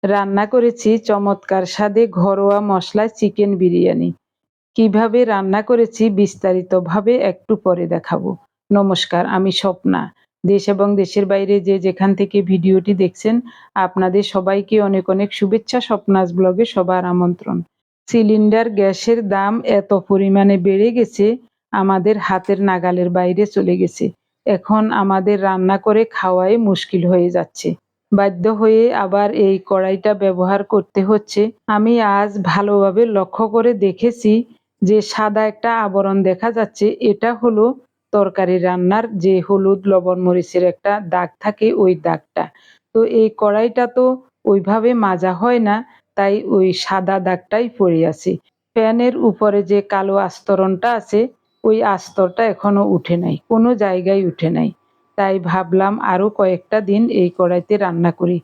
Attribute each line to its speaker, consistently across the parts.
Speaker 1: রান্না করেছি চমৎকার স্বাদে ঘরোয়া মশলায় চিকেন বিরিয়ানি। কিভাবে রান্না করেছি বিস্তারিতভাবে একটু পরে দেখাবো। নমস্কার, আমি স্বপ্না। দেশ এবং দেশের বাইরে যে যেখান থেকে ভিডিওটি দেখছেন, আপনাদের সবাইকে অনেক অনেক শুভেচ্ছা। স্বপ্নাস ব্লগে সবার আমন্ত্রণ। সিলিন্ডার গ্যাসের দাম এত পরিমাণে বেড়ে গেছে, আমাদের হাতের নাগালের বাইরে চলে গেছে। এখন আমাদের রান্না করে খাওয়াই মুশকিল হয়ে যাচ্ছে। বাধ্য হয়ে আবার এই কড়াইটা ব্যবহার করতে হচ্ছে। আমি আজ ভালোভাবে লক্ষ্য করে দেখেছি যে সাদা একটা আবরণ দেখা যাচ্ছে, এটা হলো তরকারি রান্নার যে হলুদ লবণ মরিচের একটা দাগ থাকে, ওই দাগটা। তো এই কড়াইটা তো ওইভাবে মাজা হয় না, তাই ওই সাদা দাগটাই পড়ে আছে। প্যানের উপরে যে কালো আস্তরণটা আছে, ওই আস্তরটা এখনো উঠে নাই, কোনো জায়গায় উঠে নাই। তাই ভাবলাম আরো কয়েকটা দিন এই কড়াইতে রান্না করি।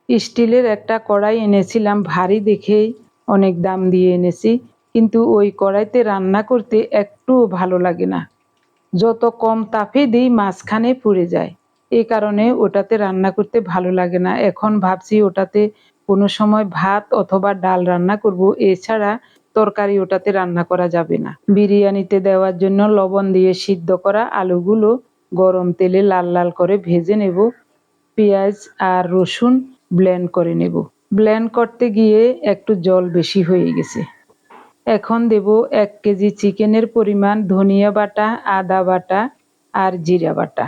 Speaker 1: স্টিলের একটা কড়াই এনেছিলাম, ভারী দেখেই অনেক দাম দিয়ে এনেছি, কিন্তু ওই কড়াইতে রান্না করতে একটুও ভালো লাগে না। যত কম তাপে দিই মাঝখানে পুড়ে যায়, এই কারণে ওটাতে রান্না করতে ভালো লাগে না। এখন ভাবছি ওটাতে কোনো সময় ভাত অথবা ডাল রান্না করব, এছাড়া তরকারি ওটাতে রান্না করা যাবে না। বিরিয়ানিতে দেওয়ার জন্য লবণ দিয়ে সিদ্ধ করা আলুগুলো গরম তেলে লাল লাল করে ভেজে নেব। পেঁয়াজ আর রসুন ব্লেন্ড করে নেব। ব্লেন্ড করতে গিয়ে একটু জল বেশি হয়ে গেছে। এখন দেব 1 কেজি চিকেনের পরিমাণ ধনিয়া বাটা, আদা বাটা আর জিরা বাটা।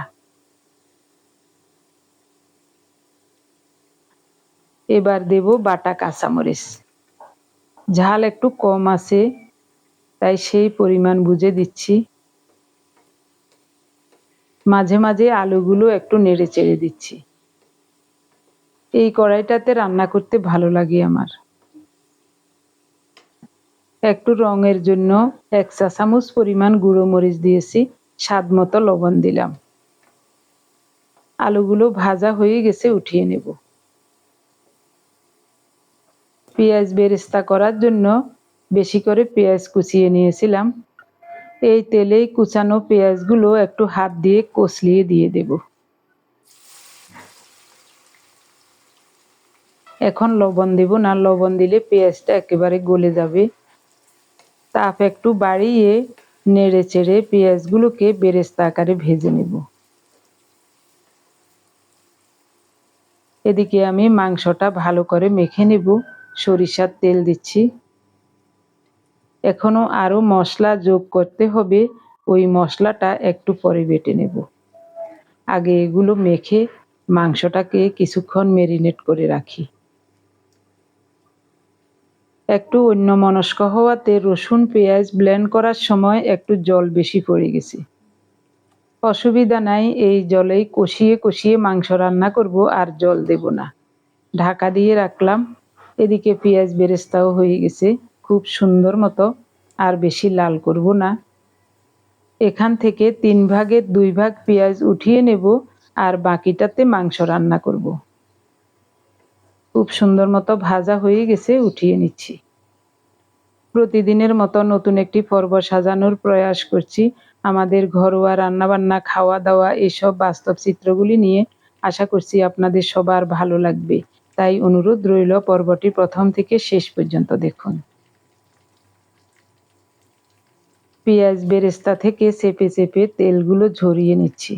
Speaker 1: এবার দেব বাটা কাঁচামরিচ। ঝাল একটু কম আছে, তাই সেই পরিমাণ বুঝে দিচ্ছি। মাঝে মাঝে আলুগুলো একটু নেড়ে চেড়ে দিচ্ছি। এই কড়াইটাতে রান্না করতে ভালো লাগে আমার। একটু রঙের জন্য 1 চা চামচ পরিমাণ গুঁড়ো মরিচ দিয়েছি, স্বাদ মতো লবণ দিলাম। আলুগুলো ভাজা হয়ে গেছে, উঠিয়ে নেব। পেঁয়াজ বেরেস্তা করার জন্য বেশি করে পেঁয়াজ কুচিয়ে নিয়েছিলাম। এই তেলেই কুচানো পেঁয়াজগুলো একটু হাত দিয়ে কচলিয়ে দিয়ে দেব। এখন লবণ দেব না, লবণ দিলে পেঁয়াজটা একেবারে গলে যাবে। তাপ একটু বাড়িয়ে নেড়ে চেড়ে পেঁয়াজগুলোকে বেরেস্তা আকারে ভেজে নেব। এদিকে আমি মাংসটা ভালো করে মেখে নেব। সরিষার তেল দিচ্ছি। এখনো আরো মশলা যোগ করতে হবে, ওই মশলাটা একটু পরে বেটে নেব। আগে এগুলো মেখে মাংসটাকে কিছুক্ষণ ম্যারিনেট করে রাখি। একটু অন্যমনস্ক হওয়াতে রসুন পেঁয়াজ ব্লেন্ড করার সময় একটু জল বেশি পড়ে গেছে। অসুবিধা নাই, এই জলেই কষিয়ে কষিয়ে মাংস রান্না করব, আর জল দেব না। ঢাকা দিয়ে রাখলাম। এদিকে পেঁয়াজ বেরেস্তাও হয়ে গেছে খুব সুন্দর মতো, আর বেশি লাল করব না। এখান থেকে 3 ভাগের 2 ভাগ পেঁয়াজ উঠিয়ে নেব, আর বাকিটাতে মাংস রান্না করব। খুব সুন্দর মতো ভাজা হয়ে গেছে, উঠিয়ে নিচ্ছি। প্রতিদিনের মতো নতুন একটি পর্ব সাজানোর প্রয়াস করছি। আমাদের ঘরোয়া রান্নাবান্না, খাওয়া দাওয়া, এসব বাস্তব চিত্রগুলি নিয়ে। আশা করছি আপনাদের সবার ভালো লাগবে, তাই অনুরোধ রইল পর্বটি প্রথম থেকে শেষ পর্যন্ত দেখুন। পেঁয়াজ বেরেস্তা থেকে চেপে চেপে তেলগুলো ঝরিয়ে নিচ্ছি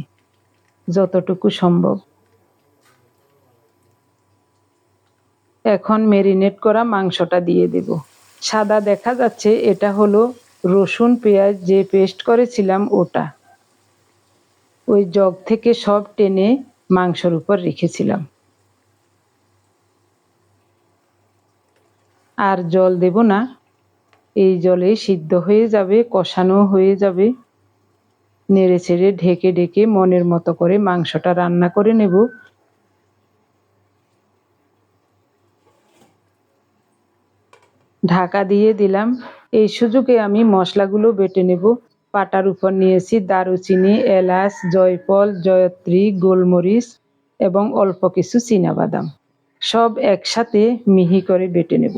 Speaker 1: যতটুকু সম্ভব। এখন ম্যারিনেট করা মাংসটা দিয়ে দেব। সাদা দেখা যাচ্ছে, এটা হলো রসুন পেঁয়াজ যে পেস্ট করেছিলাম ওটা। ওই জগ থেকে সব টেনে মাংসের উপর রেখেছিলাম। আর জল দেব না, এই জলে সিদ্ধ হয়ে যাবে, কষানো হয়ে যাবে। নেড়ে চেড়ে ঢেকে ঢেকে মনের মতো করে মাংসটা রান্না করে নেব। ঢাকা দিয়ে দিলাম। এই সুযোগে আমি মশলাগুলো বেটে নেব। পাটার উপর নিয়েছি দারুচিনি, এলাচ, জয়ফল, জয়ত্রী, গোলমরিচ এবং অল্প কিছু চীনাবাদাম। সব একসাথে মিহি করে বেটে নেব।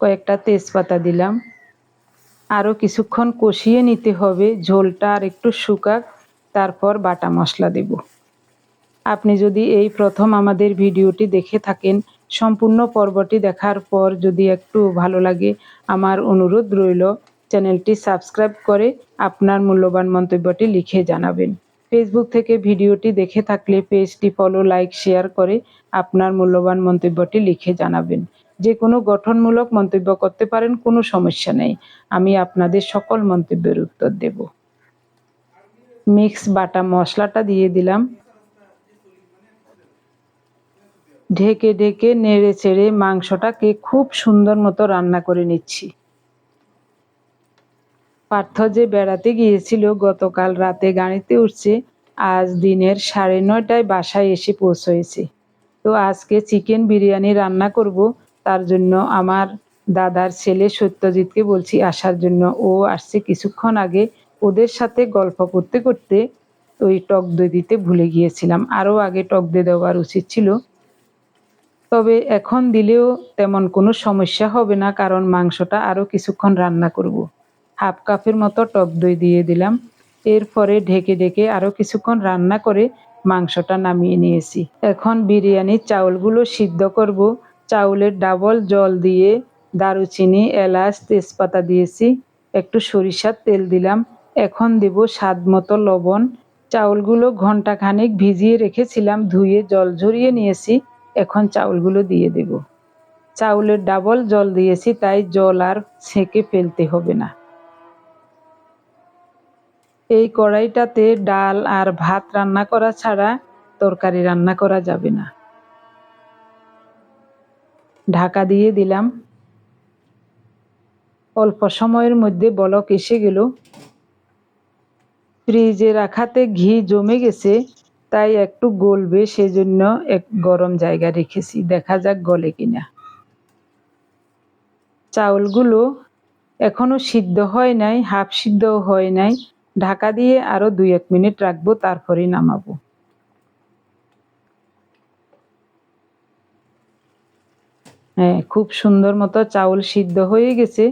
Speaker 1: কয়েকটা তেজপাতা দিলাম। আরও কিছুক্ষণ কষিয়ে নিতে হবে, ঝোলটা আর একটু শুকাক, তারপর বাটা মশলা দেব। আপনি যদি এই প্রথম আমাদের ভিডিওটি দেখে থাকেন, সম্পূর্ণ পর্বটি দেখার পর যদি একটু ভালো লাগে, আমার অনুরোধ রইল চ্যানেলটি সাবস্ক্রাইব করে আপনার মূল্যবান মন্তব্যটি লিখে জানাবেন। ফেসবুক থেকে ভিডিওটি দেখে থাকলে পেজটি ফলো, লাইক, শেয়ার করে আপনার মূল্যবান মন্তব্যটি লিখে জানাবেন। যে কোনো গঠনমূলক মন্তব্য করতে পারেন, কোনো সমস্যা নেই। আমি আপনাদের সকল মন্তব্যের উত্তর দেব। মিক্স বাটা মশলাটা দিয়ে দিলাম। ঢেকে ঢেকে নেড়ে চেড়ে মাংসটাকে খুব সুন্দর মতো রান্না করে নিচ্ছি। পার্থ যে বেড়াতে গিয়েছিল গতকাল রাতে গাড়িতে উঠছে, আজ দিনের 9:30টায় বাসায় এসে পৌঁছেছে। তো আজকে চিকেন বিরিয়ানি রান্না করব, তার জন্য আমার দাদার ছেলে সত্যজিৎকে বলছি আসার জন্য। ও আসছে কিছুক্ষণ আগে। ওদের সাথে গল্প করতে করতে ওই টক দই দিতে ভুলে গিয়েছিলাম, আরও আগে টক দই দেওয়ার উচিত ছিল। তবে এখন দিলেও তেমন কোনো সমস্যা হবে না, কারণ মাংসটা আরও কিছুক্ষণ রান্না করব। হাফ কাপের মতো টক দই দিয়ে দিলাম। এরপরে ঢেকে ঢেকে আরও কিছুক্ষণ রান্না করে মাংসটা নামিয়ে নিয়েছি। এখন বিরিয়ানির চাউলগুলো সিদ্ধ করব। চাউলের ডাবল জল দিয়ে দারুচিনি, এলাচ, তেজপাতা দিয়েছি, একটু সরিষার তেল দিলাম। এখন দেব স্বাদ মতো লবণ। চাউলগুলো ঘন্টাখানেক ভিজিয়ে রেখেছিলাম, ধুয়ে জল ঝরিয়ে নিয়েছি। এখন চাউলগুলো দিয়ে দেব। চাউলের ডাবল জল দিয়েছি, তাই জল আর ছেঁকে ফেলতে হবে না। এই কড়াইটাতে ডাল আর ভাত রান্না করা ছাড়া তরকারি রান্না করা যাবে না। ঢাকা দিয়ে দিলাম। অল্প সময়ের মধ্যে বলক এসে গেল। ফ্রিজে রাখাতে ঘি জমে গেছে, তাই একটু গলবে সেজন্য এক গরম জায়গা রেখেছি, দেখা যাক গলে কিনা। চাউলগুলো এখনো সিদ্ধ হয় নাই, হাফ সিদ্ধও হয় নাই। ঢাকা দিয়ে আরো 2-1 মিনিট রাখবো, তারপরে নামাবো। হ্যাঁ, খুব সুন্দর মতো চাউল সিদ্ধ হয়ে গেছে,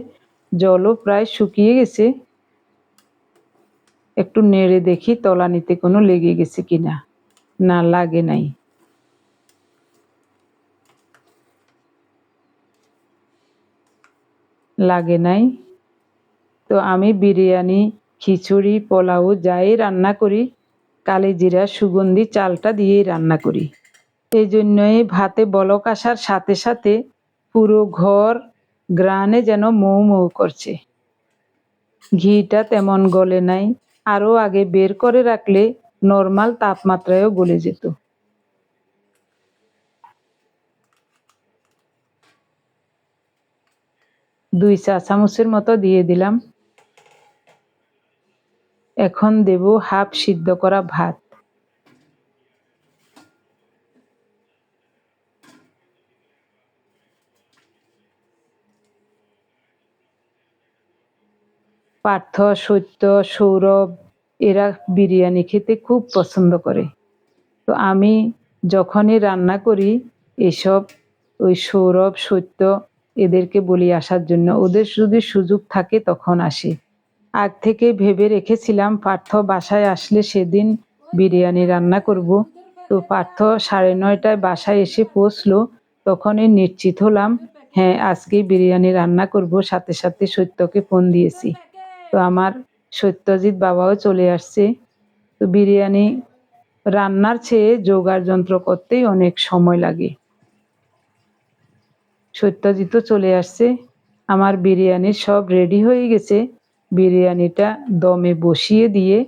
Speaker 1: জলও প্রায় শুকিয়ে গেছে। একটু নেড়ে দেখি তলানিতে কোনো লেগে গেছে কিনা। না, লাগে নাই। লাগে নাই। তো আমি বিরিয়ানি, খিচুড়ি, পোলাও যাই রান্না করি, কালিজিরা সুগন্ধি চালটা দিয়েই রান্না করি। এই জন্যই ভাতে বলক আসার সাথে সাথে পুরো ঘর ঘ্রাণে যেন মৌ মৌ করছে। ঘিটা তেমন গলে নাই, আরও আগে বের করে রাখলে নর্মাল তাপমাত্রায়ও গলে যেত। দুই চা চামচের মতো দিয়ে দিলাম। এখন দেব হাফ সিদ্ধ করা ভাত। পার্থ, সত্য, সৌরভ এরা বিরিয়ানি খেতে খুব পছন্দ করে। তো আমি যখনই রান্না করি এসব, ওই সৌরভ, সত্য এদেরকে বলি আসার জন্য, ওদের যদি সুযোগ থাকে তখন আসে। আগ থেকে ভেবে রেখেছিলাম পার্থ বাসায় আসলে সেদিন বিরিয়ানি রান্না করব। তো পার্থ 9:30টায় বাসায় এসে পৌঁছলো, তখনই নিশ্চিত হলাম হ্যাঁ আজকেই বিরিয়ানি রান্না করব। সাথে সাথে সত্যকে ফোন দিয়েছি। তো আমার সত্যজিৎ বাবাও চলে আসছে। তো বিরিয়ানি রান্নার চেয়ে জোগাড় যন্ত্র করতেই অনেক সময় লাগে। সত্যজিৎও চলে আসছে। আমার বিরিয়ানির সব রেডি হয়ে গেছে। বিরিয়ানিটা দমে বসিয়ে দিয়ে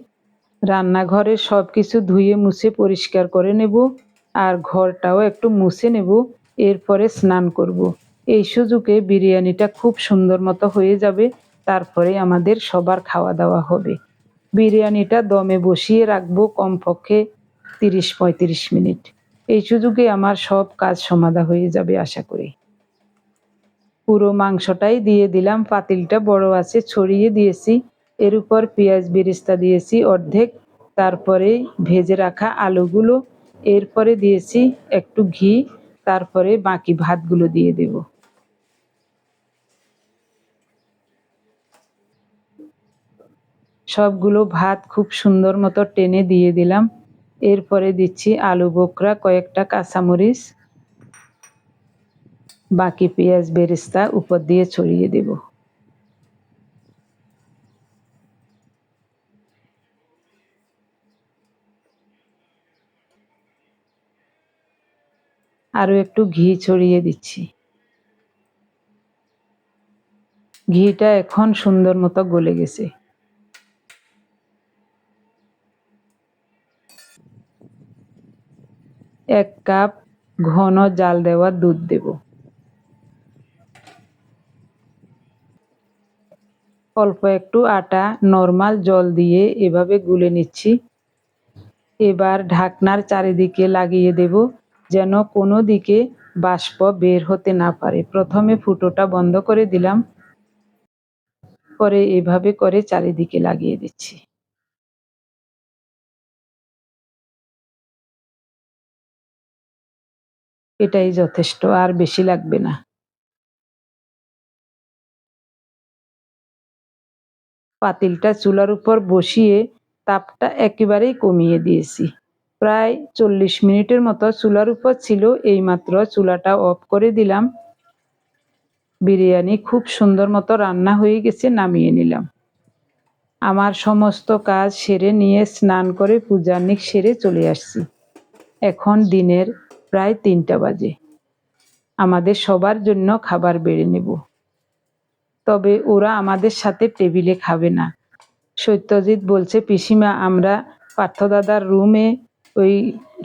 Speaker 1: রান্নাঘরে সব কিছু ধুয়ে মুছে পরিষ্কার করে নেব, আর ঘরটাও একটু মুছে নেব। এরপরে স্নান করব। এই সুযোগে বিরিয়ানিটা খুব সুন্দর মতো হয়ে যাবে, তারপরে আমাদের সবার খাওয়া দাওয়া হবে। বিরিয়ানিটা দমে বসিয়ে রাখবো কমপক্ষে 30-35 মিনিট। এই সুযোগে আমার সব কাজ সমাধা হয়ে যাবে আশা করি। পুরো মাংসটাই দিয়ে দিলাম, পাতিলটা বড় আছে, ছড়িয়ে দিয়েছি। এর উপর পেঁয়াজ বেরেস্তা দিয়েছি অর্ধেক, তারপরে ভেজে রাখা আলুগুলো, এরপরে দিয়েছি একটু ঘি, তারপরে বাকি ভাতগুলো দিয়ে দেব। সবগুলো ভাত খুব সুন্দর মতো টেনে দিয়ে দিলাম। এরপরে দিচ্ছি আলু বোখরা, কয়েকটা কাঁচামরিচ, বাকি পেঁয়াজ বেরেস্তা উপর দিয়ে ছড়িয়ে দেব। আরও একটু ঘি ছড়িয়ে দিচ্ছি। ঘিটা এখন সুন্দর মতো গলে গেছে। এক কাপ ঘন জাল দেওয়া দুধ দেব। অল্প একটু আটা নরমাল জল দিয়ে এভাবে গুলে নিচ্ছি। এবার ঢাকনার চারিদিকে লাগিয়ে দেব, যেন কোনো দিকে বাষ্প বের হতে না পারে। প্রথমে ফুটোটা বন্ধ করে দিলাম, পরে এভাবে করে চারিদিকে লাগিয়ে দিচ্ছি। এটাই যথেষ্ট, আর বেশি লাগবে না। পাতিলটা চুলার উপর বসিয়ে তাপটা একেবারেই কমিয়ে দিয়েছি। প্রায় 40 মিনিটের মতো চুলার উপর ছিল, এইমাত্র চুলাটা অফ করে দিলাম। বিরিয়ানি খুব সুন্দর মতো রান্না হয়ে গেছে, নামিয়ে নিলাম। আমার সমস্ত কাজ সেরে নিয়ে স্নান করে পূজার্নিক সেরে চলে আসছি। এখন দিনের প্রায় 3টা বাজে। আমাদের সবার জন্য খাবার বেড়ে নেব। তবে ওরা আমাদের সাথে টেবিলে খাবে না। সত্যজিৎ বলছে, পিসিমা আমরা পার্থদাদার রুমে ওই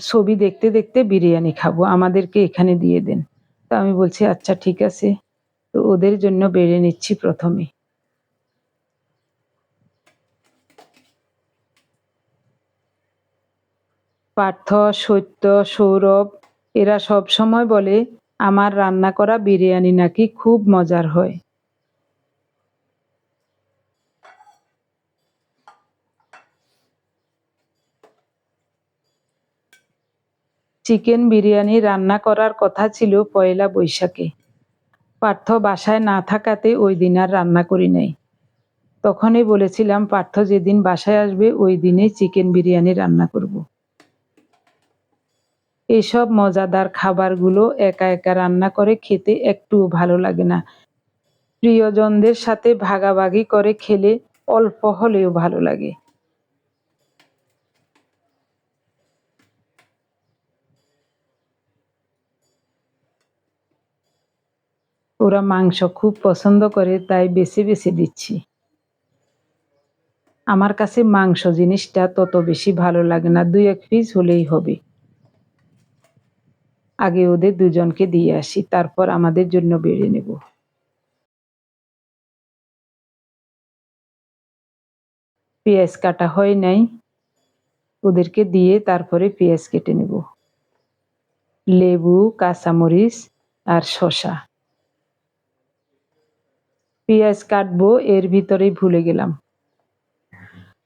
Speaker 1: ছবি দেখতে দেখতে বিরিয়ানি খাবো, আমাদেরকে এখানে দিয়ে দেন। তো আমি বলছি আচ্ছা ঠিক আছে। তো ওদের জন্য বেড়ে নিচ্ছি প্রথমে। পার্থ, সত্য, সৌরভ এরা সব সময় বলে আমার রান্না করা বিরিয়ানি নাকি খুব মজার হয়। চিকেন বিরিয়ানি রান্না করার কথা ছিল পয়লা বৈশাখে। পার্থ বাসায় না থাকাতে ওই দিন আর রান্না করি নাই। তখনই বলেছিলাম পার্থ যেদিন বাসায় আসবে ওই দিনেই চিকেন বিরিয়ানি রান্না করব। এইসব মজাদার খাবারগুলো একা একা রান্না করে খেতে একটুও ভালো লাগে না। প্রিয়জনদের সাথে ভাগাভাগি করে খেলে অল্প হলেও ভালো লাগে। ওরা মাংস খুব পছন্দ করে, তাই বেছে বেছে দিচ্ছি। আমার কাছে মাংস জিনিসটা তত বেশি ভালো লাগে না, 2-1 পিস হলেই হবে। আগে ওদের দুজনকে দিয়ে আসি, তারপর আমাদের জন্য বেড়ে নেব। পেঁয়াজ কাটা হয় নাই, ওদেরকে দিয়ে তারপরে পেঁয়াজ কেটে নেব। লেবু, কাঁচামরিচ আর শসা। পেঁয়াজ কাটবো এর ভিতরেই ভুলে গেলাম।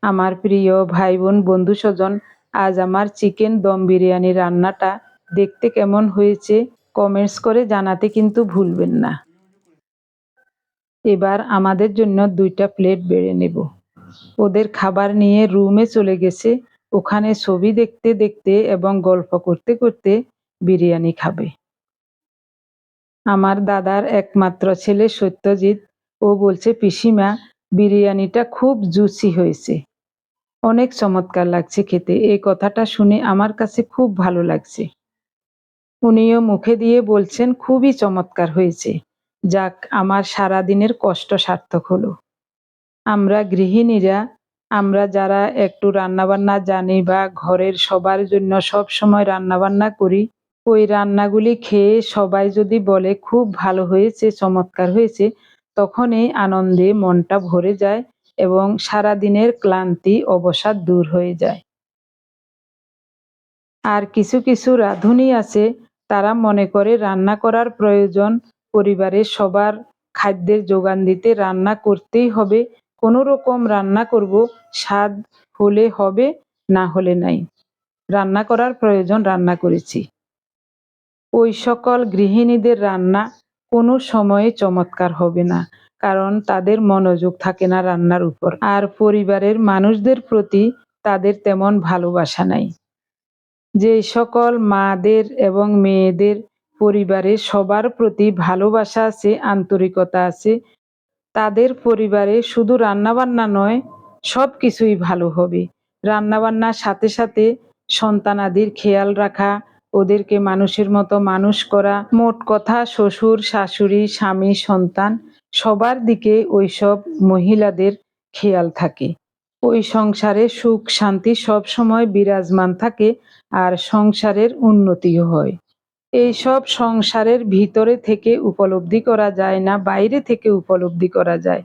Speaker 1: আমার প্রিয় ভাই বোন বন্ধু স্বজন, আজ আমার চিকেন দম বিরিয়ানি রান্নাটা দেখতে কেমন হয়েছে কমেন্টস করে জানাতে কিন্তু ভুলবেন না। এবার আমাদের জন্য 2টা প্লেট বেড়ে নেব। ওদের খাবার নিয়ে রুমে চলে গেছে, ওখানে ছবি দেখতে দেখতে এবং গল্প করতে করতে বিরিয়ানি খাবে। আমার দাদার একমাত্র ছেলে সত্যজিৎ, ও বলছে পিসিমা বিরিয়ানিটা খুব জুসি হয়েছে, অনেক চমৎকার লাগছে খেতে। এই কথাটা শুনে আমার কাছে খুব ভালো লাগছে। উনিও মুখে দিয়ে বলছেন খুবই চমৎকার হয়েছে। যাক, আমার সারাদিনের কষ্ট সার্থক হলো। আমরা গৃহিণীরা, আমরা যারা একটু রান্নাবান্না জানি বা ঘরের সবার জন্য সব সময় রান্নাবান্না করি, ওই রান্নাগুলি খেয়ে সবাই যদি বলে খুব ভালো হয়েছে, চমৎকার হয়েছে, তখনই আনন্দে মনটা ভরে যায় এবং সারাদিনের ক্লান্তি অবসাদ দূর হয়ে যায়। আর কিছু কিছু রাঁধুনি আছে, তারা মনে করে রান্না করার প্রয়োজন, পরিবারের সবার খাদ্যের যোগান দিতে রান্না করতেই হবে, কোনো রকম রান্না করব, স্বাদ হলে হবে, না হলে নাই, রান্না করার প্রয়োজন, রান্না করেছি। ওই সকল গৃহিণীদের রান্না কোনো সময়ে চমৎকার হবে না, কারণ তাদের মনোযোগ থাকে না রান্নার উপর, আর পরিবারের মানুষদের প্রতি তাদের তেমন ভালোবাসা নাই। যে সকল মাদের এবং মেয়েদের পরিবারে সবার প্রতি ভালোবাসা আছে, আন্তরিকতা আছে, তাদের পরিবারে শুধু রান্নাবান্না নয়, সব কিছুই ভালো হবে। রান্নাবান্নার সাথে সাথে সন্তানাদির খেয়াল রাখা, ওদেরকে মানুষের মতো মানুষ করা, মোট কথা শ্বশুর শাশুড়ি স্বামী সন্তান সবার দিকে ওইসব মহিলাদের খেয়াল থাকে। ওই সংসারে সুখ শান্তি সব সময় বিরাজমান থাকে আর সংসারের উন্নতিও হয়। এইসব সংসারের ভিতরে থেকে উপলব্ধি করা যায় না, বাইরে থেকে উপলব্ধি করা যায়।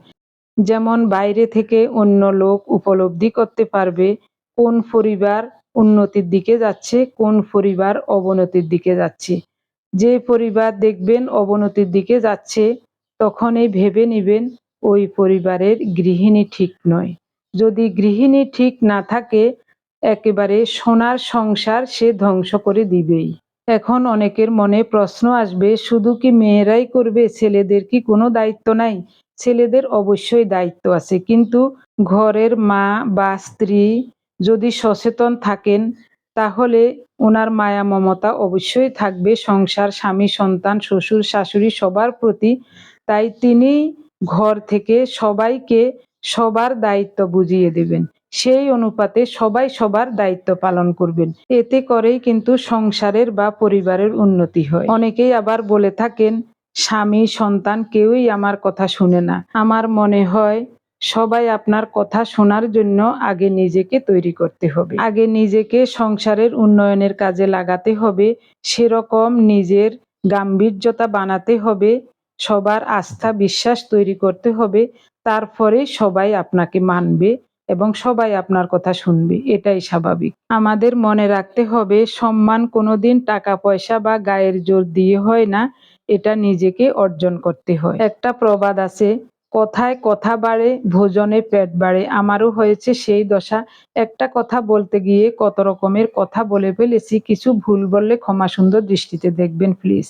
Speaker 1: যেমন বাইরে থেকে অন্য লোক উপলব্ধি করতে পারবে কোন পরিবার উন্নতির দিকে যাচ্ছে, কোন পরিবার অবনতির দিকে যাচ্ছে। যে পরিবার দেখবেন অবনতির দিকে যাচ্ছে, তখনই ভেবে নিবেন ওই পরিবারের গৃহিণী ঠিক নয়। যদি গৃহিণী ঠিক না থাকে, একেবারে সোনার সংসার সে ধ্বংস করে দিবেই। এখন অনেকের মনে প্রশ্ন আসবে, শুধু কি মেয়েরাই করবে, ছেলেদের কি কোনো দায়িত্ব নাই? ছেলেদের অবশ্যই দায়িত্ব আছে, কিন্তু ঘরের মা বা স্ত্রী যদি সচেতন থাকেন, তাহলে ওনার মায়া মমতা অবশ্যই থাকবে সংসার, স্বামী সন্তান শ্বশুর শাশুড়ি সবার প্রতি। তাই তিনি ঘর থেকে সবাইকে সবার দায়িত্ব বুঝিয়ে দেবেন, সেই অনুপাতে সবাই সবার দায়িত্ব পালন করবেন। এতে করেই কিন্তু সংসারের বা পরিবারের উন্নতি হয়। অনেকেই আবার বলে থাকেন, স্বামী সন্তান কেউই আমার কথা শুনে না। আমার মনে হয় সবাই আপনার কথা শোনার জন্য আগে নিজেকে তৈরি করতে হবে, আগে নিজেকে সংসারের উন্নয়নের কাজে লাগাতে হবে, সেরকম নিজের গাম্ভীর্যতা বানাতে হবে, সবার আস্থা বিশ্বাস তৈরি করতে হবে, তারপরে সবাই আপনাকে মানবে এবং সবাই আপনার কথা শুনবে। এটাই স্বাভাবিক। আমাদের মনে রাখতে হবে, সম্মান কোনোদিন টাকা পয়সা বা গায়ের জোর দিয়ে হয় না, এটা নিজেকে অর্জন করতে হয়। একটা প্রবাদ আছে, কথায় কথা বাড়ে, ভোজনে পেট বাড়ে। আমারও হয়েছে সেই দশা। একটা কথা বলতে গিয়ে কত রকমের কথা বলে ফেলেছি। কিছু ভুল বললে ক্ষমা সুন্দর দৃষ্টিতে দেখবেন প্লিজ।